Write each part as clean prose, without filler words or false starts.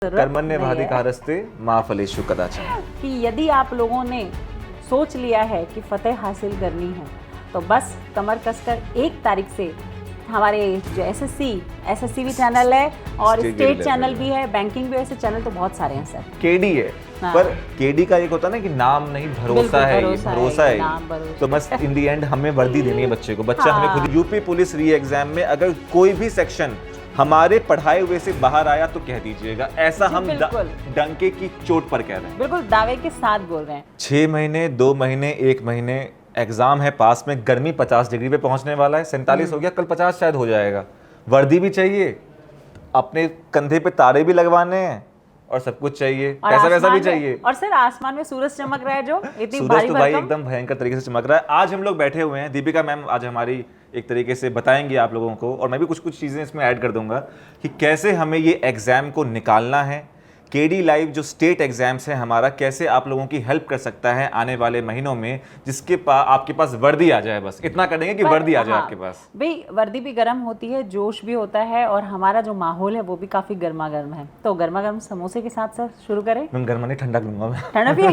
कर्मण्येवाधिकारस्ते मा फलेषु कदाचन। कि यदि आप लोगों ने सोच लिया है कि फतेह हासिल करनी है तो बस कमर कसकर 1 तारीख से हमारे जो एसएससी भी चैनल है और स्टेट चैनल भी है, बैंकिंग भी, ऐसे चैनल तो बहुत सारे हैं सर। केडी है हाँ। पर केडी का एक होता है ना कि नाम नहीं भरोसा है, भरोसा है। तो बस इन दी एंड हमें वर्दी देनी है बच्चे को, बच्चा हमें खुद। यूपी पुलिस री एग्जाम में अगर कोई भी सेक्शन हमारे पढ़ाए हुए से बाहर आया तो कह दीजिएगा, ऐसा हम डंके की चोट पर कह रहे हैं, बिल्कुल दावे के साथ बोल रहे हैं। 6 महीने 2 महीने 1 महीने एग्जाम है, पास में गर्मी 50 डिग्री पे पहुंचने वाला है, 47 हो गया, कल 50 शायद हो जाएगा। वर्दी भी चाहिए, अपने कंधे पे तारे भी लगवाने हैं और सब कुछ चाहिए, पैसा वैसा भी चाहिए। और सर आसमान में सूरज चमक रहा है, जो इतनी सूरज तो भाई एकदम भयंकर तरीके से चमक रहा है। आज हम लोग बैठे हुए हैं, दीपिका मैम आज हमारी एक तरीके से बताएंगे आप लोगों को, और मैं भी कुछ चीजें इसमें ऐड कर दूंगा कि कैसे हमें ये एग्जाम को निकालना है। केडी लाइव जो स्टेट एग्जाम्स है हमारा, कैसे आप लोगों की हेल्प कर सकता है आने वाले महीनों में, जिसके आपके पास वर्दी आ जाए। बस इतना कर देंगे कि वर्दी आ जाए आपके पास। भाई वर्दी भी गर्म होती है, जोश भी होता है, और हमारा जो माहौल है वो भी काफी गर्मा गर्म है। तो गर्मा गर्म समोसे के साथ सर शुरू करें। मैं गर्मा नहीं, ठंडा लूंगा मैं। ठंडा भी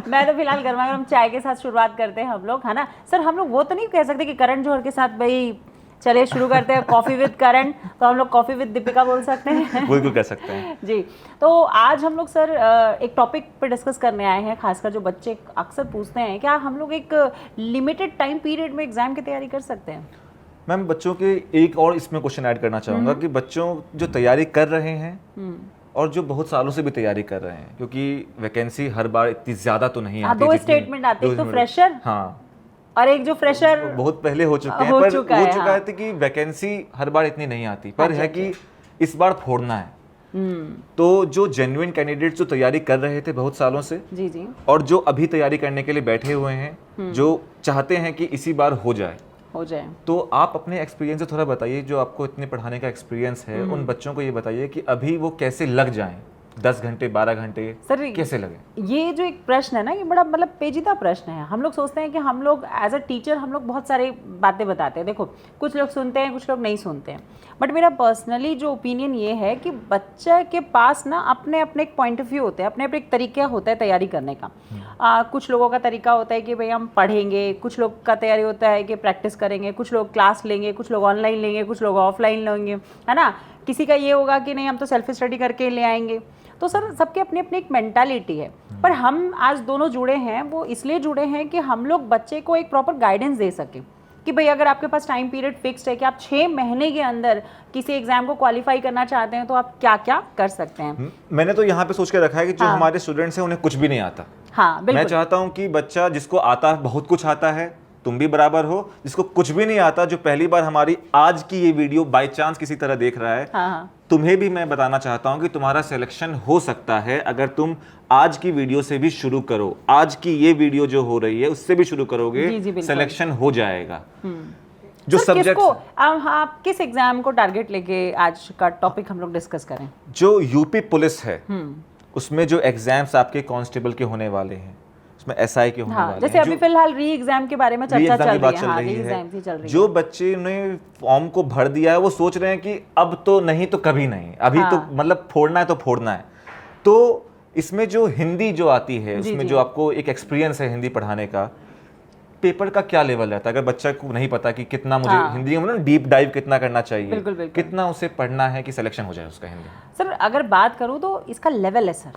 मैं तो फिलहाल गर्मा गर्म चाय के साथ शुरुआत करते हैं हम लोग, है ना सर। हम लोग वो तो नहीं कह सकते कि करण जौहर के साथ भाई चलिए शुरू करते हैं कॉफी विद करण, तो हम लोग कॉफी विद दीपिका बोल सकते हैं। बिल्कुल कर सकते हैं जी। तो आज हम लोग सर एक टॉपिक पे डिस्कस करने आए हैं, खासकर जो बच्चे अक्सर पूछते हैं, क्या हम लोग एक लिमिटेड टाइम पीरियड में एग्जाम की तैयारी कर सकते हैं? मैम बच्चों के एक और इसमें क्वेश्चन ऐड करना चाहूँगा कि बच्चों जो तैयारी कर रहे हैं और जो बहुत सालों से भी तैयारी कर रहे हैं, क्योंकि वैकेंसी हर बार इतनी ज्यादा तो नहीं आती। 2 स्टेटमेंट आते हैं, तो फ्रेशर हाँ, और एक जो फ्रेशर बहुत पहले हो चुके हैं, पर हो चुका है कि वैकेंसी हर बार इतनी नहीं आती, पर है कि इस बार फोड़ना है। तो जो जेन्युइन कैंडिडेट्स जो तैयारी कर रहे थे बहुत सालों से जी, और जो अभी तैयारी करने के लिए बैठे हुए हैं, जो चाहते हैं कि इसी बार हो जाए, तो आप अपने एक्सपीरियंस से थोड़ा बताइए, जो आपको इतने पढ़ाने का एक्सपीरियंस है, उन बच्चों को ये बताइए कि अभी वो कैसे लग जाएं, 10 घंटे 12 घंटे सर कैसे लगे। ये जो एक प्रश्न है ना, ये बड़ा मतलब पेचीदा प्रश्न है। हम लोग सोचते हैं कि हम लोग एज अ टीचर हम लोग बहुत सारी बातें बताते हैं। देखो, कुछ लोग सुनते हैं, कुछ लोग नहीं सुनते हैं, बट मेरा पर्सनली जो ओपिनियन ये है कि बच्चे के पास ना अपने अपने एक पॉइंट ऑफ व्यू होते हैं, अपने अपने एक तरीका होता है तैयारी करने का। कुछ लोगों का तरीका होता है कि भाई हम पढ़ेंगे, कुछ लोग का तैयारी होता है कि प्रैक्टिस करेंगे, कुछ लोग क्लास लेंगे, कुछ लोग ऑनलाइन लेंगे, कुछ लोग ऑफलाइन लेंगे, है ना। किसी का ये होगा कि नहीं हम तो सेल्फ स्टडी करके ले आएंगे। तो सर सबके अपनी अपनी एक मेंटालिटी है, पर हम आज दोनों जुड़े हैं, वो इसलिए जुड़े हैं कि हम लोग बच्चे को एक प्रॉपर गाइडेंस दे सकें कि भाई अगर आपके पास टाइम पीरियड फिक्स्ड है कि आप 6 महीने के अंदर किसी एग्जाम को क्वालिफाई करना चाहते हैं, तो आप क्या क्या कर सकते हैं। मैंने तो यहाँ पे सोच के रखा है कि जो हमारे स्टूडेंट्स हैं उन्हें कुछ भी नहीं आता। हाँ, मैं चाहता हूँ कि बच्चा जिसको आता है, बहुत कुछ आता है, तुम भी बराबर हो, जिसको कुछ भी नहीं आता, जो पहली बार हमारी आज की ये वीडियो बाय चांस किसी तरह देख रहा है, तुम्हें भी मैं बताना चाहता हूं कि तुम्हारा सिलेक्शन हो सकता है अगर तुम आज की वीडियो से भी शुरू करो। आज की ये वीडियो जो हो रही है उससे भी शुरू करोगे, सिलेक्शन हो जाएगा। जो सब्जेक्ट आप किस एग्जाम को टारगेट लेके आज का टॉपिक हम लोग डिस्कस करें? जो यूपी पुलिस है उसमें जो एग्जाम्स आपके कांस्टेबल के होने वाले हैं, उसमें एसआई के होने वाले हैं। जैसे अभी फिलहाल री एग्जाम के बारे में चर्चा चल रही है। जो बच्चे ने फॉर्म को भर दिया है वो सोच रहे हैं कि अब तो नहीं तो कभी नहीं, अभी तो मतलब फोड़ना है तो फोड़ना है। तो इसमें जो हिंदी जो आती है, उसमें जो आपको एक एक्सपीरियंस है हिंदी पढ़ाने का, पेपर का क्या लेवल रहता है? अगर बच्चा को नहीं पता कि कितना मुझे हिंदी में डीप डाइव कितना करना चाहिए, बिल्कुल। कितना उसे पढ़ना है कि सिलेक्शन हो जाए उसका हिंदी? सर अगर बात करूं तो इसका लेवल है सर।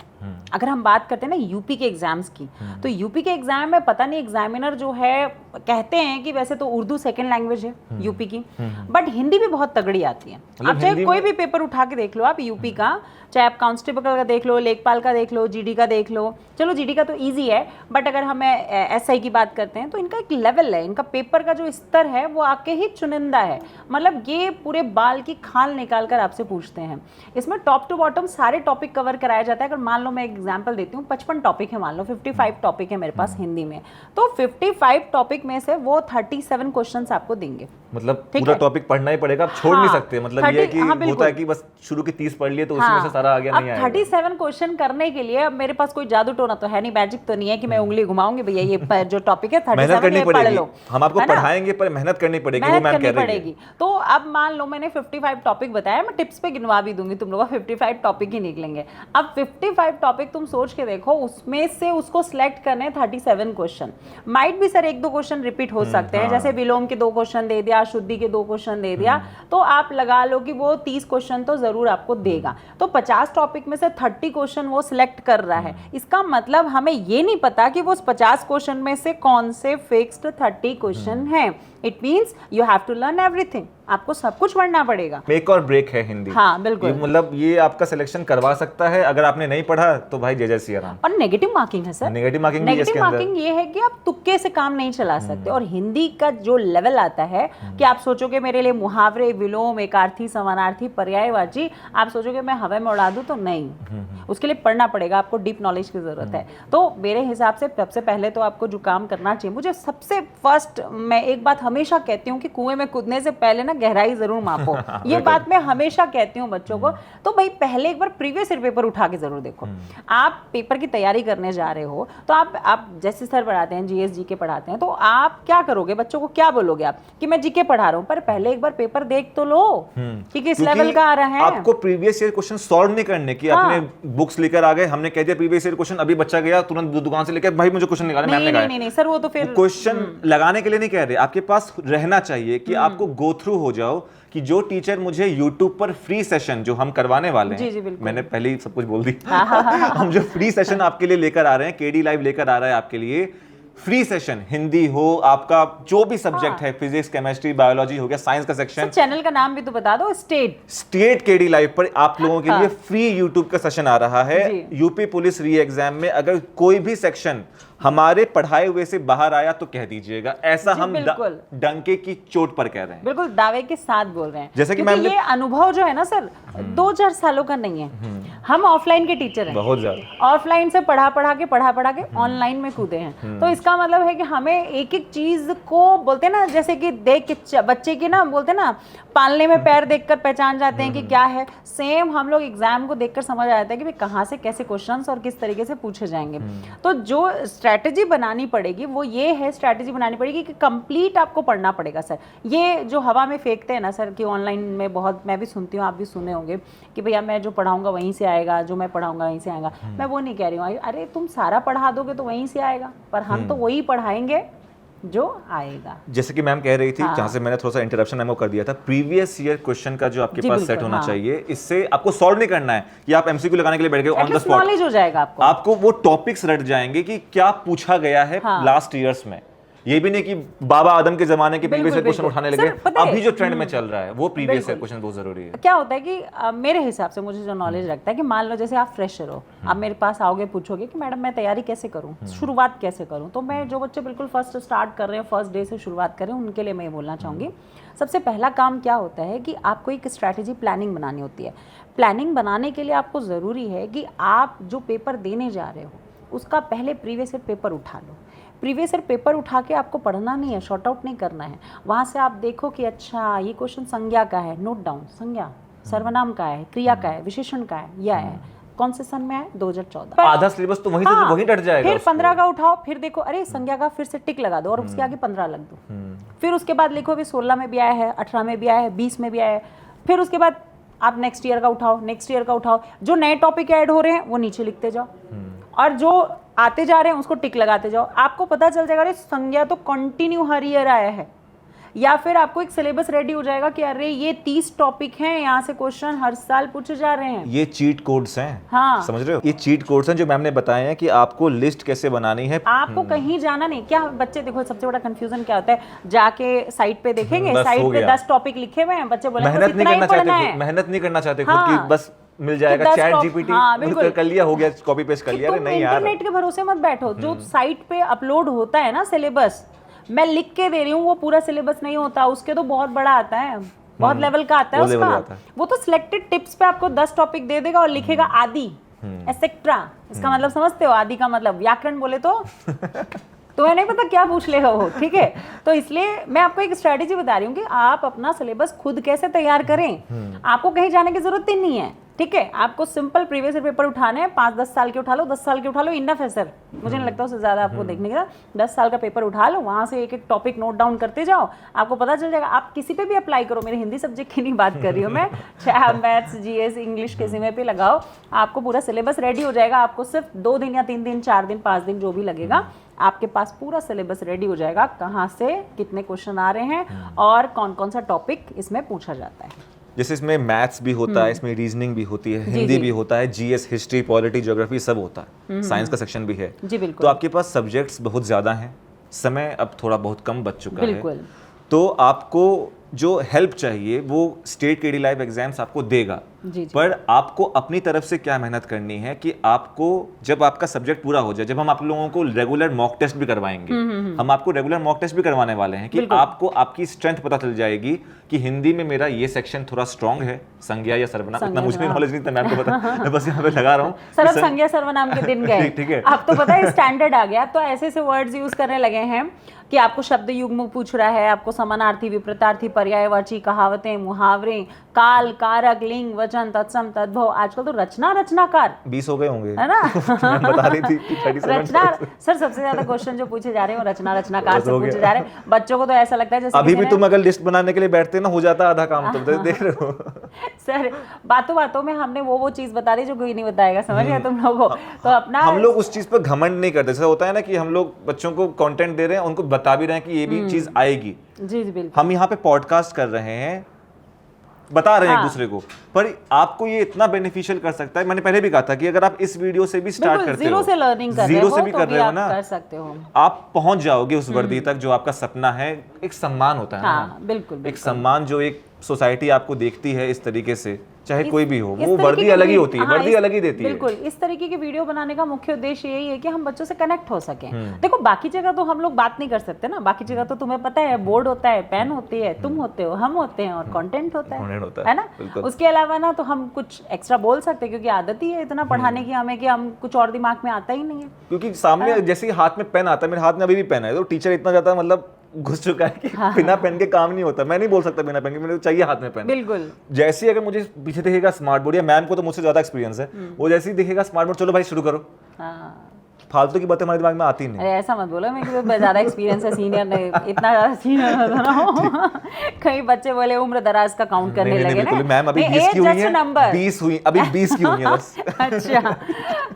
अगर हम बात करते हैं ना यूपी के एग्जाम्स की, तो यूपी के एग्जाम में पता नहीं एग्जामिनर जो है कहते हैं कि वैसे तो उर्दू सेकंड लैंग्वेज है यूपी की, बट हिंदी भी बहुत तगड़ी आती है। आप चाहे कोई भी पेपर उठा के देख लो आप यूपी का, चाहे आप कांस्टेबल का देख लो, लेखपाल का देख लो, जीडी का देख लो। चलो जीडी का तो इजी है, बट अगर हमें एसआई की बात करते हैं तो इनका एक लेवल है, इनका पेपर का जो स्तर है वो आके ही चुनिंदा है। मतलब ये पूरे बाल की खाल निकाल कर आपसे पूछते हैं। इसमें टॉप टू बॉटम सारे टॉपिक कवर कराया जाता है। अगर मान लो मैं एग्जांपल देती हूँ, 55 टॉपिक है मान लो, 55 टॉपिक है मेरे पास हिंदी में, तो 55 टॉपिक में से वो 37 क्वेश्चंस आपको देंगे। मतलब पूरा टॉपिक पढ़ना ही पड़ेगा, आप छोड़ नहीं सकते। मतलब ये है कि होता है कि बस शुरू की 30 पढ़ लिए तो उसी में से सारा आगे नहीं आएगा। 37 क्वेश्चन करने के लिए अब मेरे पास कोई जादू टोना तो है नहीं, मैजिक तो नहीं है कि मैं उंगली घुमाऊंगी भैया ये जो टॉपिक है 37 ये पढ़ लो। हम आपको पढ़ाएंगे पर मेहनत करनी पड़ेगी, वो मैम कह रही है। तो अब मान लो मैंने 55 टॉपिक बताया, मैं टिप्स पे गिनवा भी दूंगी, तुम लोगों का 55 टॉपिक ही निकलेंगे। अब 55 टॉपिक तुम सोच के देखो, उसमें से उसको सिलेक्ट करने 37 क्वेश्चन। माइट भी सर 1-2 क्वेश्चन रिपीट हो सकते हैं, जैसे विलोम के 2 क्वेश्चन दे दिया, शुद्धि के 2 क्वेश्चन दे दिया, तो आप लगा लो कि वो 30 क्वेश्चन तो जरूर आपको देगा। तो 50 टॉपिक में से 30 क्वेश्चन वो सिलेक्ट कर रहा है। इसका मतलब हमें ये नहीं पता कि वो 50 क्वेश्चन में से कौन से फिक्स्ड 30 क्वेश्चन हैं। It means you have to learn everything, आपको सब कुछ पढ़ना पड़ेगा। मेक और ब्रेक है हिंदी। हाँ बिल्कुल, मतलब ये आपका सिलेक्शन करवा सकता है। अगर आपने नहीं पढ़ा तो भाई जय जय सिया राम। और नेगेटिव मार्किंग है सर, नेगेटिव मार्किंग ये है कि आप तुक्के से काम नहीं चला सकते। और हिंदी का जो लेवल आता है कि आप सोचोगे मेरे लिए मुहावरे, विलोम, एकार्थी, समानार्थी, पर्यायवाची आप सोचोगे मैं हवा में उड़ा दूं, तो नहीं, उसके लिए पढ़ना पड़ेगा, आपको डीप नॉलेज की जरूरत है। तो मेरे हिसाब से सबसे पहले तो आपको जो काम करना चाहिए, मुझे सबसे फर्स्ट मैं एक बात हमेशा कहती हूँ कि कुएं में कूदने से पहले ना गहराई जरूर मापो। ये बात मैं हमेशा कहती हूँ बच्चों को। तो भाई पहले एक बार प्रीवियस ईयर पेपर उठा के जरूर देखो। आप पेपर की तैयारी करने जा रहे हो तो आप जैसे सर पढ़ाते हैं जीएस जीके पढ़ाते हैं, तो आप क्या करोगे, बच्चों को क्या बोलोगे आप कि मैं जीके पढ़ा रहा हूँ, पर पहले एक बार पेपर देख तो लो कि किस लेवल का आ रहा है। आपको प्रीवियस ईयर क्वेश्चन सॉल्व नहीं करने की, आपने बुक्स लेकर आ गए, हमने कह दिया प्रीवियस ईयर क्वेश्चन, अभी बच्चा गया तुरंत दुकान से लेकर भाई मुझे क्वेश्चन निकालना, मैम ने कहा नहीं सर, वो तो फिर क्वेश्चन लगाने के लिए नहीं कह रहे, आपके पास रहना चाहिए कि आपको गो थ्रू हो जाओ कि जो टीचर मुझे YouTube पर फ्री सेशन जो हम करवाने वाले हैं, जी, मैंने पहले ही सब कुछ बोल दी हम जो फ्री सेशन आपके लिए लेकर आ रहे हैं, केडी लाइव लेकर आ रहा है आपके लिए फ्री सेशन, हिंदी हो, आपका जो भी सब्जेक्ट है, फिजिक्स, केमिस्ट्री, बायोलॉजी हो गया, साइंस का सेक्शन। चैनल का नाम भी तो बता दो, स्टेट केडी लाइव पर आप लोगों के लिए फ्री यूट्यूब का सेशन आ रहा है। यूपी पुलिस री एग्जाम में अगर कोई भी सेक्शन हमारे पढ़ाए हुए से बाहर आया तो कह दीजिएगा, ऐसा हम डंके की चोट पर कह रहे हैं, बिल्कुल दावे के साथ बोल रहे हैं। जैसे कि ये अनुभव जो है ना सर 2-4 सालों का नहीं है। हम ऑफलाइन के टीचर हैं, बहुत ज्यादा ऑफलाइन से पढ़ा के ऑनलाइन में कूदे हैं। तो इसका मतलब है कि हमें एक एक चीज को बोलते हैं ना, जैसे कि देख के बच्चे की ना बोलते ना पालने में पैर देखकर पहचान जाते हैं कि क्या है, सेम हम लोग एग्जाम को देखकर समझ आ जाता है कि भाई कहाँ से कैसे क्वेश्चंस और किस तरीके से पूछे जाएंगे। तो जो स्ट्रैटेजी बनानी पड़ेगी वो ये है, स्ट्रैटेजी बनानी पड़ेगी कि कंप्लीट आपको पढ़ना पड़ेगा सर। ये जो हवा में फेंकते हैं ना सर कि ऑनलाइन में बहुत, मैं भी सुनती हूँ, आप भी सुने होंगे कि भैया मैं जो पढ़ाऊंगा वहीं से आएगा, जो मैं पढ़ाऊंगा वहीं से आएगा। मैं वो नहीं कह रही हूँ, अरे तुम सारा पढ़ा दोगे तो वहीं से आएगा, पर हम तो वही पढ़ाएंगे जो आएगा। जैसे कि मैम कह रही थी, जहां से मैंने थोड़ा सा इंटरप्शन मैम को कर दिया था, प्रीवियस ईयर क्वेश्चन का जो आपके पास सेट होना चाहिए, इससे आपको सॉल्व नहीं करना है कि आप एमसीक्यू लगाने के लिए बैठ गए ऑन द स्पॉट, नॉलेज हो जाएगा आपको वो टॉपिक्स रट जाएंगे कि क्या पूछा गया है लास्ट ईयर्स में। ये भी नहीं कि बाबा आदम के जमाने के प्रीवियस ईयर क्वेश्चन उठाने लगे, अभी जो ट्रेंड में चल रहा है वो प्रीवियस ईयर क्वेश्चन बहुत जरूरी है। क्या होता है कि मेरे हिसाब से मुझे जो नॉलेज लगता है कि मान लो जैसे आप फ्रेशर हो, आप मेरे पास आओगे, पूछोगे कि मैडम मैं तैयारी कैसे करूं, शुरुआत कैसे करूं, तो मैं जो बच्चे बिल्कुल फर्स्ट स्टार्ट कर रहे हैं, फर्स्ट डे से शुरुआत कर रहे हैं, उनके लिए मैं ये बोलना चाहूँगी, सबसे पहला काम क्या होता है कि आपको एक स्ट्रैटेजी प्लानिंग बनानी होती है। प्लानिंग बनाने के लिए आपको ज़रूरी है कि आप जो पेपर देने जा रहे हो उसका पहले प्रीवियस ईयर पेपर उठा लो। प्रीवियस ईयर पेपर उठा के आपको पढ़ना नहीं है, शॉर्ट आउट नहीं करना है। वहाँ से आप देखो कि अच्छा ये क्वेश्चन संज्ञा का है, नोट डाउन, संज्ञा सर्वनाम का है, क्रिया का है, विशेषण का है, यह है, कौन से सन में है, 2014। आधा सिलेबस तो वहीं से वहीं डट जाएगा। फिर 15 का उठाओ, फिर देखो अरे संज्ञा का फिर से टिक लगा दो और उसके आगे 15 लग दो। फिर उसके बाद लिखो भी 16 में भी आया है, 18 में भी आया है, 20 में भी आया है। फिर उसके बाद आप नेक्स्ट ईयर का उठाओ, नेक्स्ट ईयर का उठाओ, जो नए टॉपिक ऐड हो रहे हैं वो नीचे लिखते जाओ और जो आते जा रहे हैं उसको टिक लगाते जाओ। आपको पता चल जाएगा अरे संज्ञा तो कंटिन्यू हर ईयर आया है, या फिर आपको एक सिलेबस रेडी हो जाएगा कि अरे ये 30 टॉपिक हैं, यहाँ से क्वेश्चन हर साल पूछे जा रहे हैं। ये चीट कोड्स हैं, हाँ समझ रहे हो, ये चीट कोड्स हैं जो मैम ने बताए हैं कि आपको लिस्ट कैसे बनानी है। आपको कहीं जाना नहीं। क्या बच्चे देखो सबसे बड़ा कंफ्यूजन क्या होता है, जाके साइट पे देखेंगे, साइट पे 10 टॉपिक लिखे हुए हैं, बच्चे बोलेंगे मेहनत नहीं करना चाहते खुद की, बस मिल जाएगा चैट जीपीटी कर लिया, हो गया, कॉपी पेस्ट कर लिया। नहीं यार, इंटरनेट के भरोसे मत बैठो। जो साइट पे अपलोड होता है ना सिलेबस, मैं लिख के दे रही हूँ, वो पूरा सिलेबस नहीं होता, उसके तो बहुत बड़ा आता है, बहुत लेवल का आता है उसका। वो तो सिलेक्टेड टिप्स पे आपको 10 टॉपिक दे देगा और लिखेगा आदि, एसेट्रा, इसका मतलब समझते हो, आदि का मतलब व्याकरण बोले तो तुम्हें नहीं पता क्या पूछ ले हो, ठीक है। तो इसलिए मैं आपको एक स्ट्रेटेजी बता रही हूँ कि आप अपना सिलेबस खुद कैसे तैयार करें। आपको कहीं जाने की जरूरत ही नहीं है, ठीक है। आपको सिंपल प्रीवियस ईयर पेपर उठाने हैं, 5-10 साल के उठा लो, 10 साल के उठा लो, इनफ है सर। मुझे नहीं लगता उससे ज्यादा आपको देखने का। 10 साल का पेपर उठा लो, वहां से एक एक टॉपिक नोट डाउन करते जाओ, आपको पता चल जाएगा। आप किसी पे भी अप्लाई करो, मेरे हिंदी सब्जेक्ट की नहीं बात कर रही हूँ मैं, चाहे आप मैथ्स, जीएस, इंग्लिश किसी में भी लगाओ, आपको पूरा सिलेबस रेडी हो जाएगा। आपको सिर्फ 2 दिन या 3 दिन, 4 दिन, 5 दिन जो भी लगेगा, आपके पास पूरा सिलेबस रेडी हो जाएगा, कहाँ से कितने क्वेश्चन आ रहे हैं और कौन कौन सा टॉपिक इसमें पूछा जाता है। जैसे इसमें मैथ्स भी होता है, इसमें रीजनिंग भी होती है, हिंदी भी होता है, जीएस, हिस्ट्री, पॉलिटी, ज्योग्राफी सब होता है, साइंस का सेक्शन भी है। जी बिल्कुल। तो आपके पास सब्जेक्ट्स बहुत ज़्यादा हैं, समय अब थोड़ा बहुत कम बच चुका बिल्कुल। है, तो आपको जो हेल्प चाहिए वो स्टेट केडी लाइव एग्जाम्स आपको देगा। जी। पर आपको अपनी तरफ से क्या मेहनत करनी है कि आपको जब आपका सब्जेक्ट पूरा हो जाए, जब हम आप लोगों को रेगुलर मॉक टेस्ट भी करवाएंगे, हम आपको रेगुलर मॉक टेस्ट भी करवाने वाले हैं कि आपको आपकी स्ट्रेंथ पता चल जाएगी कि हिंदी में मेरा ये सेक्शन थोड़ा स्ट्रांग है, संज्ञा या सर्वनाम, इतना मुझे नॉलेज नहीं था, मैं आपको पता, मैं बस यहाँ पे लगा रहा हूँ। सर अब संज्ञा सर्वनाम के दिन गए, ठीक है। अब तो पता है स्टैंडर्ड आ गया, तो ऐसे ऐसे वर्ड्स यूज करने लगे हैं कि आपको शब्द युग्म पूछ रहा है, आपको समानार्थी, विपरीतार्थी, पर्यायवाची, कहावतें, मुहावरे, काल, कारक, लिंग, वचन, तत्सम, तद्भव, आजकल तो रचना रचनाकार 20 हो गए होंगे, है ना। मैं बता रही थी कि 37 रचना, सर सबसे ज्यादा क्वेश्चन जो पूछे जा रहे हैं वो रचना रचनाकार से पूछे जा रहे हैं। बच्चों को तो ऐसा लगता है जैसे अभी भी तुम अगर लिस्ट बनाने के लिए बैठते ना, हो जाता आधा काम, तुम देख रहे हो। सर बातों बातों में हमने वो चीज बता दी जो कोई नहीं बताएगा, समझ गए तुम लोगों को। तो अपना हम लोग उस चीज पर घमंड नहीं करते। जैसा होता है ना कि हम लोग बच्चों को कंटेंट दे रहे हैं, उनको बता भी रहे हैं कि ये भी चीज आएगी। जी जी बिल्कुल। हम यहाँ पे पॉडकास्ट कर रहे हैं, बता रहे हैं एक दूसरे को, पर आपको ये इतना बेनिफिशियल कर सकता है। मैंने पहले भी कहा था कि अगर आप इस वीडियो से भी स्टार्ट करते हो, जीरो से लर्निंग कर जीरो से भी कर रहे हो ना, कर सकते हो, आप पहुंच जाओगे उस वर्दी तक जो आपका सपना है। एक सम्मान होता है ना, बिल्कुल, एक सम्मान जो एक सोसाइटी आपको देखती है इस तरीके से, चाहे कोई भी हो, वो वर्दी अलग ही होती है, वर्दी अलग ही देती है। बिल्कुल। इस तरीके की वीडियो बनाने का मुख्य उद्देश्य यही है कि हम बच्चों से कनेक्ट हो सकें। देखो बाकी जगह तो हम लोग बात नहीं कर सकते ना, बाकी जगह तो तुम्हें पता है बोर्ड होता है, पेन होती है, तुम होते हो, हम होते हैं, और कंटेंट होता है ना। उसके अलावा ना तो हम कुछ एक्स्ट्रा बोल सकते हैं, क्योंकि आदत ही है इतना पढ़ाने की हमें कि हम कुछ और दिमाग में आता ही नहीं है। क्योंकि सामने जैसे ही हाथ में पेन आता है, मेरे हाथ में अभी भी पेन है, तो टीचर इतना ज्यादा मतलब घुस चुका है कि बिना पेन के काम नहीं होता। मैं नहीं बोल सकता बिना पेन के, मेरे को चाहिए हाथ में पेन। बिल्कुल। जैसे ही अगर मुझे पीछे दिखेगा स्मार्ट बोर्ड, या मैम को तो मुझसे ज्यादा एक्सपीरियंस है, वो जैसे ही दिखेगा स्मार्ट बोर्ड, चलो भाई शुरू करो। फालतू की बातें हमारे दिमाग में आती नहीं। अरे ऐसा मत बोलो, मैं ज्यादा एक्सपीरियंस है, सीनियर नहीं, इतना ज्यादा सीनियर मत बनो। कई बच्चे बोले उम्र दराज का काउंट करने लगे ना। मैम अभी 20 की हुई है, 20 हुई, अभी 20 की हुई है बस। अच्छा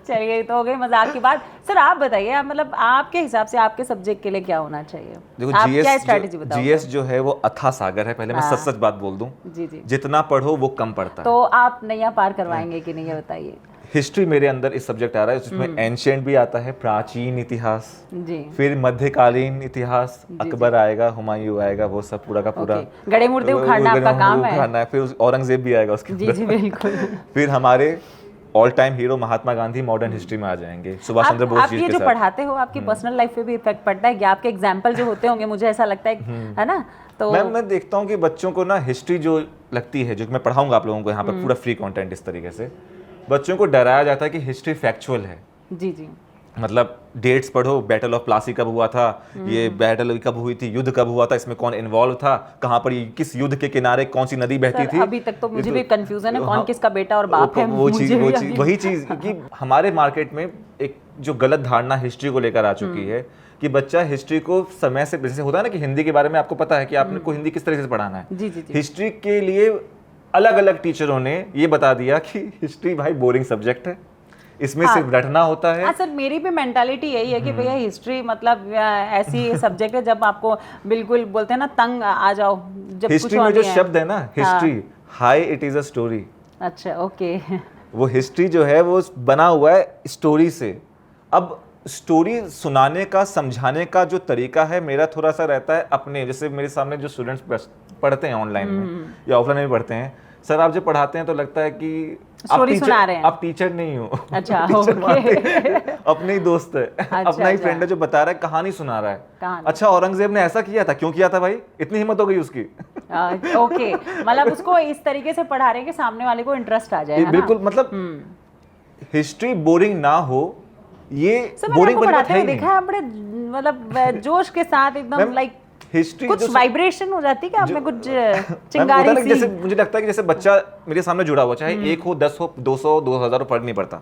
चलिए, तो हो गई मजाक की बात। सर आप बताइए, मतलब आपके हिसाब से आपके सब्जेक्ट के लिए क्या होना चाहिए? देखो जीएस जो है वो अथाह सागर है। पहले मैं सच बात बोल दूं, जी, जितना पढ़ो वो कम पड़ता है। तो आप नैया पार करवाएंगे कि नहीं, ये बताइए। हिस्ट्री मेरे अंदर इस सब्जेक्ट आ रहा है, उसमें एंशिएंट भी आता है, प्राचीन इतिहास, जी, फिर मध्यकालीन इतिहास, अकबर आएगा, हुमायूं आएगा, वो सब पूरा का पूरा गड़े मुर्दे उखाड़ना आपका काम है। फिर औरंगजेब भी आएगा उसके जी जी बिल्कुल। फिर हमारे all time hero Mahatma Gandhi modern history में आ जाएंगे, सुभाष चंद्र बोस जी के साथ। आप ये जो पढ़ाते हो आपकी पर्सनल लाइफ पे भी इफेक्ट पड़ता है कि आपके एग्जांपल जो होते होंगे, मुझे ऐसा लगता है ना। तो मैं देखता हूँ कि बच्चों को ना हिस्ट्री जो लगती है, जो मैं पढ़ाऊंगा आप लोगों को यहाँ पर पूरा फ्री कंटेंट इस तरीके से, बच्चों को डराया जाता है कि हिस्ट्री फैक्चुअल है। जी जी, मतलब डेट्स पढ़ो, बैटल ऑफ प्लासी कब हुआ था, ये बैटल कब हुई थी, युद्ध कब हुआ था, इसमें कौन इन्वॉल्व था, कहाँ पर किस युद्ध के किनारे कौन सी नदी बहती थी। अभी तक तो मुझे भी कंफ्यूजन है कौन किसका बेटा और बाप है। वही चीज कि हमारे मार्केट में एक जो गलत धारणा हिस्ट्री को लेकर आ चुकी है कि बच्चा हिस्ट्री को समय से, जैसे होता है ना कि हिंदी के बारे में आपको पता है कि आपने को हिंदी किस तरह से पढ़ाना है। जी जी, हिस्ट्री के लिए अलग अलग टीचरों ने ये बता दिया कि हिस्ट्री भाई बोरिंग सब्जेक्ट है, इसमें सिर्फ रटना होता है। सर मेरी भी मेंटालिटी यही है कि भैया हिस्ट्री मतलब ऐसी सब्जेक्ट है जब आपको बिल्कुल बोलते हैं ना तंग आ जाओ। जब हिस्ट्री में जो शब्द है ना, history, high it is a story. अच्छा ओके। वो हिस्ट्री जो है वो बना हुआ है स्टोरी से। अब स्टोरी सुनाने का, समझाने का जो तरीका है मेरा थोड़ा सा रहता है अपने, जैसे मेरे सामने जो स्टूडेंट्स पढ़ते हैं ऑनलाइन में या ऑफलाइन में पढ़ते हैं, सर आप जब पढ़ाते हैं तो लगता है कि आप टीचर नहीं हो। अच्छा अपने ही दोस्त है, अपना ही फ्रेंड है जो बता रहा है, कहानी सुना रहा है। अच्छा औरंगजेब ने ऐसा किया था, क्यों किया था भाई, इतनी हिम्मत हो गई उसकी। ओके, मतलब उसको इस तरीके से पढ़ा रहे हैं कि सामने वाले को इंटरेस्ट आ जाए। बिल्कुल, मतलब हिस्ट्री बोरिंग ना हो, ये बोरिंग बनी बात है। देखा है बड़े मतलब जोश के साथ एकदम लाइक हिस्ट्री कुछ वाइब्रेशन हो जाती है कि आप में कुछ चिंगारी सी। जैसे मुझे लगता है कि जैसे बच्चा मेरे सामने जुड़ा हुआ, चाहे 1 हो 10 हो 200 2000 फर्क नहीं पड़ता,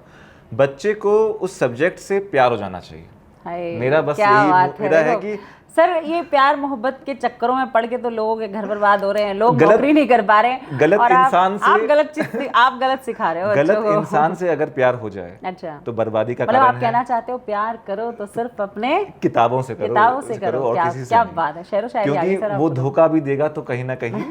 बच्चे को उस सब्जेक्ट से प्यार हो जाना चाहिए। मेरा बस यही मेरा है कि सर ये प्यार मोहब्बत के चक्करों में पड़ के तो लोगों के घर बर्बाद हो रहे हैं, लोग नौकरी नहीं कर पा रहे हैं, गलत इंसान से आप गलत सिखा रहे हो। गलत इंसान से अगर प्यार हो जाए अच्छा तो बर्बादी का कारण है। आप कहना चाहते हो प्यार करो तो सिर्फ अपने किताबों से करो और किसी से क्या बात है, शेरो शायरी आ गई सर। वो धोखा भी देगा तो कहीं ना कहीं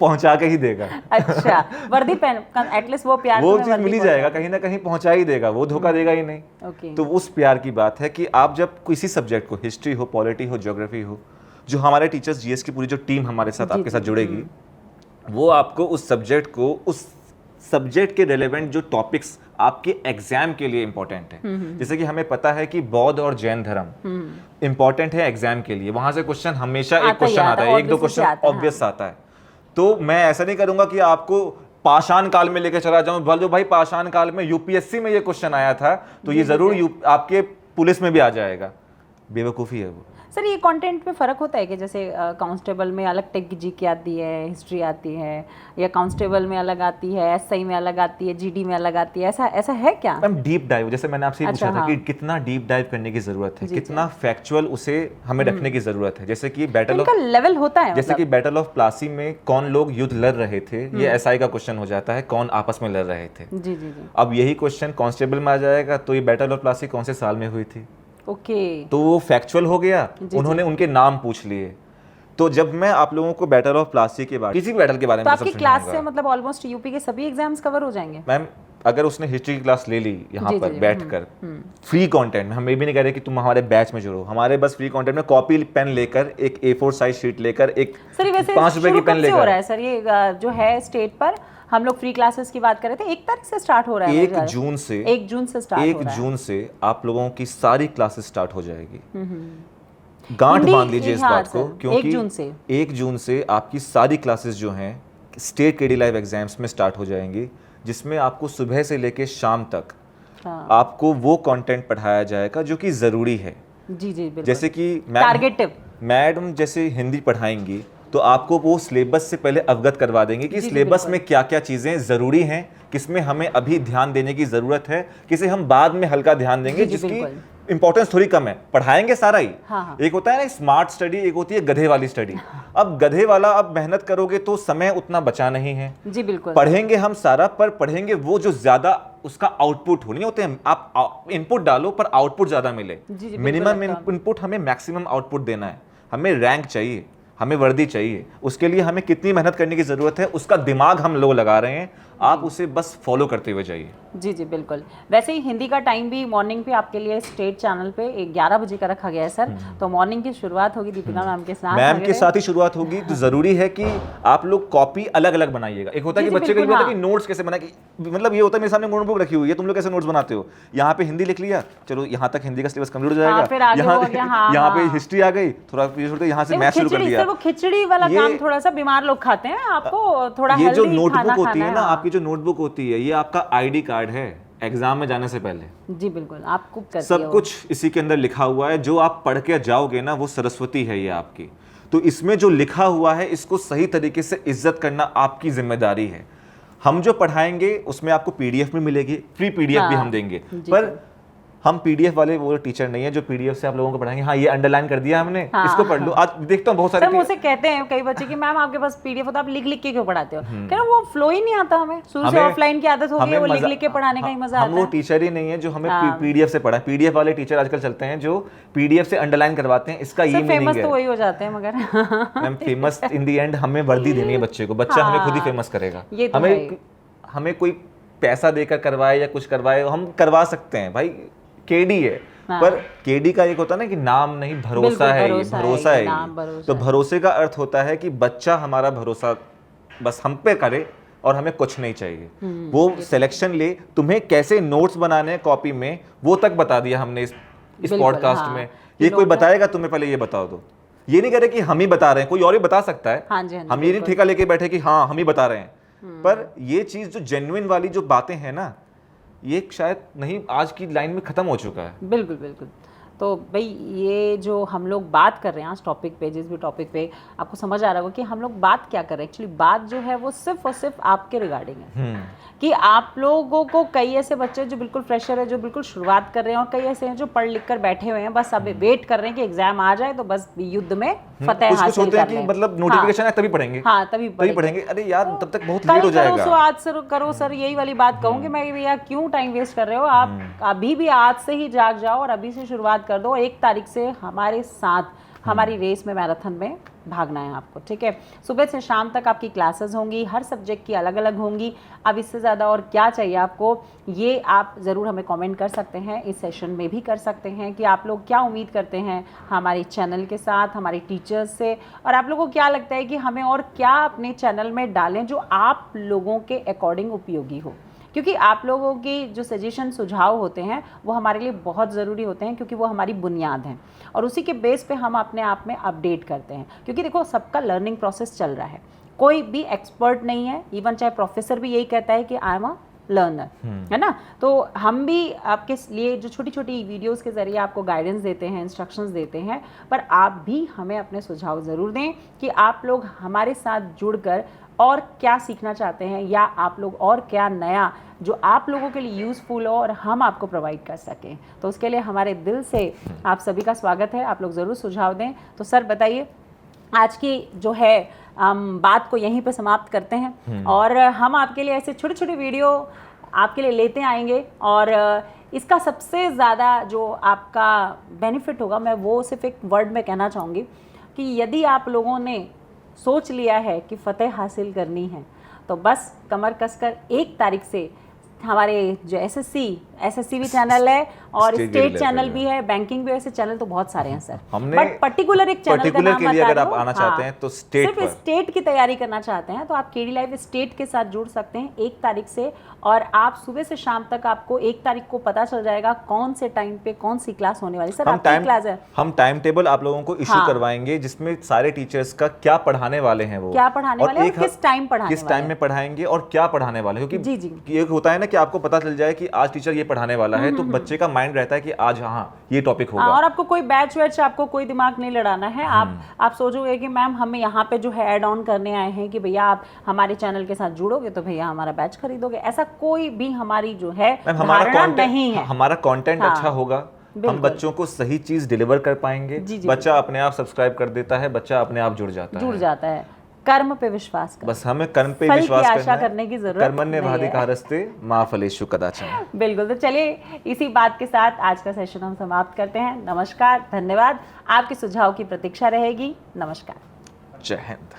पहुंचा के ही देगा। अच्छा वर्दी पहन एटलीस्ट वो प्यार वो चीज मिल ही जाएगा, कहीं ना कहीं पहुंचा ही देगा, वो धोखा देगा ही नहीं। तो उस प्यार की बात है कि आप जब किसी सब्जेक्ट को, हिस्ट्री हो, पॉलिटी हो, ज्योग्राफी हो, जो हमारे टीचर्स जीएस की पूरी जो टीम हमारे साथ आपके साथ जुड़ेगी, वो आपको उस सब्जेक्ट को, उस सब्जेक्ट के रिलेवेंट जो टॉपिक्स आपके एग्जाम के लिए इंपॉर्टेंट है, जैसे कि हमें पता है कि बौद्ध और जैन धर्म इंपॉर्टेंट है एग्जाम के लिए, वहां से क्वेश्चन हमेशा एक क्वेश्चन आता है, 1-2 क्वेश्चन ऑब्वियस आता है। तो मैं ऐसा नहीं करूंगा कि आपको पाषाण काल में लेके चला जाऊं, बोलो भाई पाषाण काल में यूपीएससी में ये क्वेश्चन आया था तो ये जरूर आपके पुलिस में भी आ जाएगा, बेवकूफ़ी है वो। सर ये कंटेंट में फ़र्क होता है कि जैसे कांस्टेबल में अलग टेक जीके आती है, हिस्ट्री आती है, या कांस्टेबल में अलग आती है, एसआई में अलग आती है, जीडी में अलग आती है, ऐसा है क्या? मैम डीप डाइव, जैसे मैंने आपसे पूछा था कि कितना डीप डाइव करने की जरूरत है, कितना फैक्चुअल उसे हमें रखने की जरूरत है। जैसे कि बैटल ऑफ लेवल होता है, जैसे कि बैटल ऑफ प्लासी में कौन लोग युद्ध लड़ रहे थे, ये एसआई का क्वेश्चन हो जाता है, कौन आपस में लड़ रहे थे। जी जी जी। अब यही क्वेश्चन कांस्टेबल में आ जाएगा तो ये बैटल ऑफ प्लासी कौन से साल में हुई थी, तो वो फैक्चुअल हो गया, उन्होंने उनके नाम पूछ लिए। तो जब मैं आप लोगों को बैटल ऑफ प्लासी के बारे में, किसी भी बैटल के बारे में, तो आपकी क्लास से मतलब ऑलमोस्ट यूपी के सभी एग्जाम्स कवर हो जाएंगे। मैम अगर उसने हिस्ट्री की क्लास ले ली यहाँ पर बैठकर फ्री कंटेंट में, हम ये भी नहीं कह रहे कि तुम हमारे बैच में जुड़ो, हमारे बस फ्री कंटेंट में कॉपी पेन लेकर, एक A4 साइज शीट लेकर, एक 5 रुपए की पेन लेकर। हो रहा है सर ये जो है स्टेट पर, हम लोग फ्री क्लासेस की बात कर रहे थे, 1 तारीख से स्टार्ट हो रहा है, 1 जून से स्टार्ट हो रहा है। 1 जून से आप लोगों की सारी क्लासेस स्टार्ट हो जाएगी। गांठ बांध लीजिए इस बात को, क्योंकि 1 जून से आपकी सारी क्लासेस जो हैं स्टेट केडी लाइव एग्जाम्स में स्टार्ट हो जाएंगी, जिसमें आपको सुबह से लेकर शाम तक आपको वो कंटेंट पढ़ाया जाएगा जो कि जरूरी है। जी जी बिल्कुल। जैसे कि मैडम जैसे हिंदी पढ़ाएंगी तो आपको वो सिलेबस से पहले अवगत करवा देंगे कि सिलेबस में क्या क्या चीजें जरूरी हैं, किसमें हमें अभी ध्यान देने की जरूरत है, किसे हम बाद में हल्का ध्यान देंगे, जिसकी इंपॉर्टेंस थोड़ी कम है। पढ़ाएंगे सारा ही। एक होता है ना स्मार्ट स्टडी, एक होती है गधे वाली स्टडी। अब गधे वाला, अब मेहनत करोगे तो समय उतना बचा नहीं है। जी बिल्कुल। पढ़ेंगे हम सारा, पर पढ़ेंगे वो जो ज्यादा उसका आउटपुट हो, नहीं होते हैं आप इनपुट डालो पर आउटपुट ज्यादा मिले। मिनिमम इनपुट हमें मैक्सिमम आउटपुट देना है। हमें रैंक चाहिए, हमें वर्दी चाहिए, उसके लिए हमें कितनी मेहनत करने की जरूरत है उसका दिमाग हम लोग लगा रहे हैं, आप उसे बस फॉलो करते हुए जाइए। जी जी बिल्कुल। वैसे ही हिंदी का टाइम भी मॉर्निंग पे आपके लिए स्टेट चैनल पे 11 बजे का रखा गया है सर। तो मॉर्निंग की शुरुआत होगी दीपिका मैम के साथ, मैम के साथ ही शुरुआत होगी। तो जरूरी है कि आप लोग कॉपी अलग अलग बनाइएगा। एक होता है कि बच्चे को होता है कि नोट्स कैसे बना, मतलब ये होता है मेरे सामने नोटबुक रखी हुई है, तुम लोग कैसे नोट्स बनाते हो, यहाँ पे हिंदी लिख लिया, चलो यहाँ तक हिंदी का सिलेबस कंप्लीट हो जाएगा, यहाँ पे हिस्ट्री आ गई, थोड़ा यहाँ से मैथ शुरू कर दिया। वो खिचड़ी वाला काम थोड़ा सा बीमार लोग खाते हैं, आपको थोड़ा ये जो नोटबुक होती है ना, आपकी जो नोटबुक होती है, ये आपका आईडी कार्ड है एग्जाम में जाने से पहले। जी बिल्कुल, आपको सब कुछ इसी के अंदर लिखा हुआ है। जो आप पढ़ के जाओगे ना, वो सरस्वती है ये आपकी। तो इसमें जो लिखा हुआ है, इसको सही तरीके से इज्जत करना आपकी जिम्मेदारी है। हम जो पढ़ाएंगे उसमें आपको पीडीएफ में मिलेगी, फ्री पीडीएफ भी हम देंगे, पर हम पीडीएफ वाले वो टीचर नहीं है जो पीडीएफ से आप लोगों को पढ़ाएंगे। हाँ, ये अंडरलाइन कर दिया हमने, इसको पढ़ लो। आज देखता हूँ बहुत सारे मुझसे कहते हैं कई बच्चे कि मैम आपके पास पीडीएफ होता है, आप लिख लिख के क्यों पढ़ाते हो? कह रहे वो फ्लो ही नहीं आता, हमें शुरू से ऑफलाइन की आदत हो गई है, वो लिख लिख के पढ़ाने का ही मजा आता है। हम वो टीचर ही नहीं है जो हमें पीडीएफ से पढ़ा। पीडीएफ वाले टीचर आजकल चलते हैं जो पीडीएफ से अंडरलाइन करवाते हैं। इसका ये मीनिंग है, तो वही हो जाते हैं, मगर ma'am famous in the end हमें वर्दी देनी है बच्चे को, बच्चा हमें खुद ही फेमस करेगा। हमें कोई पैसा देकर करवाए या कुछ करवाए, हम करवा सकते हैं भाई, केडी है। पर केडी का एक होता है ना कि नाम नहीं, भरोसा है, भरोसा है। तो भरोसे का अर्थ होता है कि बच्चा हमारा भरोसा बस हम पे करे और हमें कुछ नहीं चाहिए। वो सिलेक्शन ले, तुम्हें कैसे नोट्स बनाने हैं कॉपी में, वो तक बता दिया हमने इस पॉडकास्ट में। ये कोई बताएगा तुम्हें, पहले ये बताओ दो। ये नहीं कह रहे कि हम ही बता रहे हैं, कोई और भी बता सकता है। हम ये नहीं ठेका लेके बैठे कि हाँ हम ही बता रहे हैं। पर ये चीज जो जेन्युइन वाली जो बातें हैं ना, ये शायद नहीं, आज की लाइन में खत्म हो चुका है। बिल्कुल बिल्कुल। तो भाई ये जो हम लोग बात कर रहे हैं आज टॉपिक पे, जिस भी टॉपिक पे, आपको समझ आ रहा होगा कि हम लोग बात क्या कर रहे हैं। एक्चुअली बात जो है वो सिर्फ और सिर्फ आपके रिगार्डिंग है कि आप लोगों को, कई ऐसे बच्चे जो बिल्कुल फ्रेशर है, जो बिल्कुल शुरुआत कर रहे हैं, और कई ऐसे हैं जो पढ़ लिख कर बैठे हुए हैं, बस अब वेट कर रहे हैं कि एग्जाम आ जाए तो बस युद्ध में फतेह हासिल कर लें। मतलब नोटिफिकेशन है तभी पढ़ेंगे, हाँ तभी पढ़ेंगे। अरे यार तब तक बहुत लेट हो जाएगा। करो आज से करो सर, यही वाली बात कहूँगी मैं, भैया क्यों टाइम वेस्ट कर रहे हो आप? अभी भी आज से ही जाग जाओ और अभी से शुरुआत कर दो। 1 तारीख से हमारे साथ हमारी रेस में, मैराथन में भागना है आपको, ठीक है। सुबह से शाम तक आपकी क्लासेस होंगी, हर सब्जेक्ट की अलग अलग होंगी। अब इससे ज़्यादा और क्या चाहिए आपको, ये आप ज़रूर हमें कमेंट कर सकते हैं, इस सेशन में भी कर सकते हैं कि आप लोग क्या उम्मीद करते हैं हमारे चैनल के साथ, हमारे टीचर्स से, और आप लोगों को क्या लगता है कि हमें और क्या अपने चैनल में डालें जो आप लोगों के अकॉर्डिंग उपयोगी हो। क्योंकि आप लोगों की जो सजेशन, सुझाव होते हैं वो हमारे लिए बहुत ज़रूरी होते हैं, क्योंकि वो हमारी बुनियाद हैं और उसी के बेस पे हम अपने आप में अपडेट करते हैं। क्योंकि देखो सबका लर्निंग प्रोसेस चल रहा है, कोई भी एक्सपर्ट नहीं है। इवन चाहे प्रोफेसर भी यही कहता है कि आई एम अ लर्नर, है ना। तो हम भी आपके लिए जो छोटी छोटी वीडियोस के ज़रिए आपको गाइडेंस देते हैं, इंस्ट्रक्शंस देते हैं, पर आप भी हमें अपने सुझाव ज़रूर दें कि आप लोग हमारे साथ जुड़कर और क्या सीखना चाहते हैं, या आप लोग और क्या नया जो आप लोगों के लिए यूज़फुल हो और हम आपको प्रोवाइड कर सकें। तो उसके लिए हमारे दिल से आप सभी का स्वागत है, आप लोग ज़रूर सुझाव दें। तो सर बताइए, आज की जो है बात को यहीं पे समाप्त करते हैं और हम आपके लिए ऐसे छोटे छोटे वीडियो आपके लिए लेते आएंगे, और इसका सबसे ज़्यादा जो आपका बेनिफिट होगा, मैं वो सिर्फ एक वर्ड में कहना चाहूँगी कि यदि आप लोगों ने सोच लिया है कि फतेह हासिल करनी है, तो बस कमर कसकर 1 तारीख से हमारे जो एसएससी भी चैनल है और स्टेट चैनल भी है, बैंकिंग भी, ऐसे चैनल तो बहुत सारे हैं सर। बट पर्टिकुलर एक चैनल का नाम बता अगर आप आना चाहते हैं तो सिर्फ स्टेट की तैयारी करना चाहते हैं तो आप केडी लाइव स्टेट के साथ जुड़ सकते हैं 1 तारीख से। और आप सुबह से शाम तक, आपको 1 तारीख को पता चल जाएगा कौन से टाइम पे कौन सी क्लास होने वाली। सर आपकी क्लास है, हम टाइम टेबल आप लोगों को इशू करवाएंगे जिसमें सारे टीचर्स का क्या पढ़ाने वाले हैं, वो क्या पढ़ाने वाले हैं, किस टाइम में पढ़ाएंगे और क्या पढ़ाने वाले हैं। क्योंकि एक होता है ना कि आपको पता चल जाए कि आज टीचर ये पढ़ाने वाला है, तो बच्चे का माइंड रहता है कि आज हाँ ये टॉपिक होगा। और आपको कोई बैच वैच, आपको कोई दिमाग नहीं लड़ाना है। आप सोचोगे कि मैम हमें यहाँ पे जो है ऐड ऑन करने आए हैं कि भैया आप हमारे चैनल के साथ जुड़ोगे तो भैया हमारा बैच खरीदोगे, ऐसा कोई भी हमारी जो है धारणा नहीं है। हमारा कंटेंट अच्छा होगा, हम बच्चों को सही चीज डिलीवर कर पाएंगे। बच्चा अपने आप सब्सक्राइब कर देता है, बच्चा अपने आप जुड़ जाता है। कर्म पे विश्वास कर, बस हमें कर्म पे विश्वास आशा करने की जरूरत कर्मण्येवाधिकारस्ते मा फलेषु कदाचन। बिल्कुल। तो चलिए इसी बात के साथ आज का सेशन हम समाप्त करते हैं। नमस्कार, धन्यवाद। आपके सुझाव की प्रतीक्षा रहेगी। नमस्कार, जय हिंद।